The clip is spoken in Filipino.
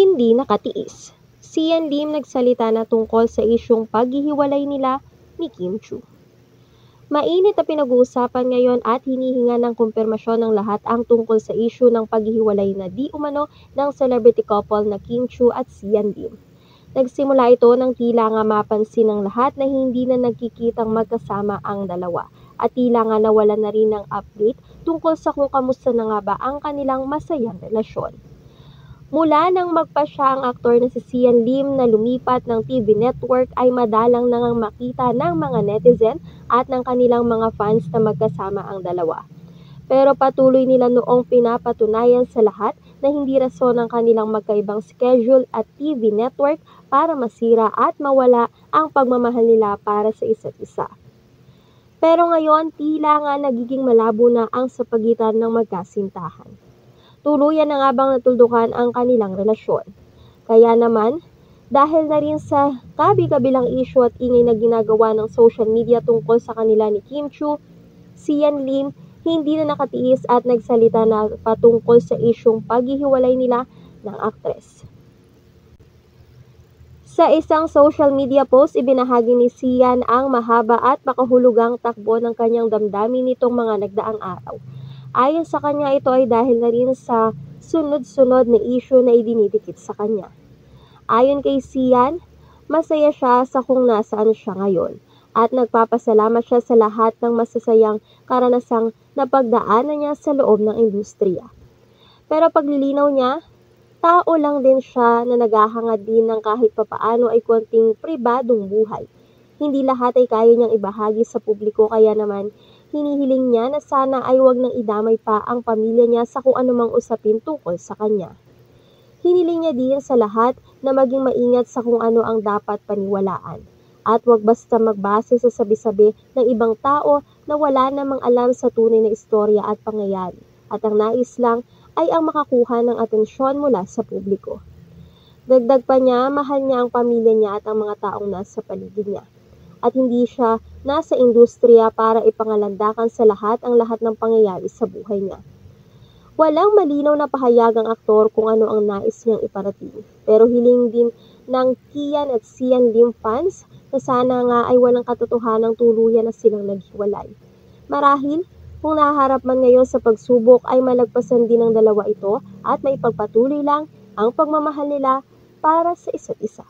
Hindi nakatiis. Sian Lim nagsalita na tungkol sa isyung paghihiwalay nila ni Kim Chu. Mainit na pinag-uusapan ngayon at hinihinga ng kumpirmasyon ng lahat ang tungkol sa isyu ng paghihiwalay na di umano ng celebrity couple na Kim Chu at Sian Lim. Nagsimula ito nang tila nga mapansin ng lahat na hindi na nagkikitang magkasama ang dalawa at tila nga nawala na rin ng update tungkol sa kung kamusta na nga ba ang kanilang masayang relasyon. Mula nang magpasya ang aktor na si Sian Lim na lumipat ng TV network ay madalang nang makita ng mga netizen at ng kanilang mga fans na magkasama ang dalawa. Pero patuloy nila noong pinapatunayan sa lahat na hindi rason ang kanilang magkaibang schedule at TV network para masira at mawala ang pagmamahal nila para sa isa't isa. Pero ngayon tila nga nagiging malabo na ang sa pagitan ng magkasintahan. Tuluyan na nga bang natuldukan ang kanilang relasyon. Kaya naman, dahil na rin sa kabi-kabilang issue at ingay na ginagawa ng social media tungkol sa kanila ni Kim Chu, Sian Lim hindi na nakatiis at nagsalita na patungkol sa isyung paghihiwalay nila ng aktres. Sa isang social media post, ibinahagi ni Sian ang mahaba at makahulugang takbo ng kanyang damdamin nitong mga nagdaang araw. Ayon sa kanya, ito ay dahil na rin sa sunod-sunod na issue na idinidikit sa kanya. Ayon kay Sian, masaya siya sa kung nasaan siya ngayon at nagpapasalamat siya sa lahat ng masasayang karanasang napagdaanan niya sa loob ng industriya. Pero paglilinaw niya, tao lang din siya na naghahangad din ng kahit papaano ay konting pribadong buhay. Hindi lahat ay kaya niyang ibahagi sa publiko kaya naman hinihiling niya na sana ay wag nang idamay pa ang pamilya niya sa kung anumang usapin tungkol sa kanya. Hiniling niya din sa lahat na maging maingat sa kung ano ang dapat paniwalaan at wag basta magbase sa sabi-sabi ng ibang tao na wala namang alam sa tunay na istorya at pangyayari at ang nais lang ay ang makakuha ng atensyon mula sa publiko. Dagdag pa niya, mahal niya ang pamilya niya at ang mga taong nasa paligid niya. At hindi siya nasa industriya para ipangalandakan sa lahat ng pangyayari sa buhay niya. Walang malinaw na pahayag ang aktor kung ano ang nais niyang iparating. Pero hiling din ng Kian at Sian Lim fans na sana nga ay walang katotohanang tuluyan na silang naghiwalay. Marahil, kung naharap man ngayon sa pagsubok ay malagpasan din ng dalawa ito at maipagpatuloy lang ang pagmamahal nila para sa isa't isa.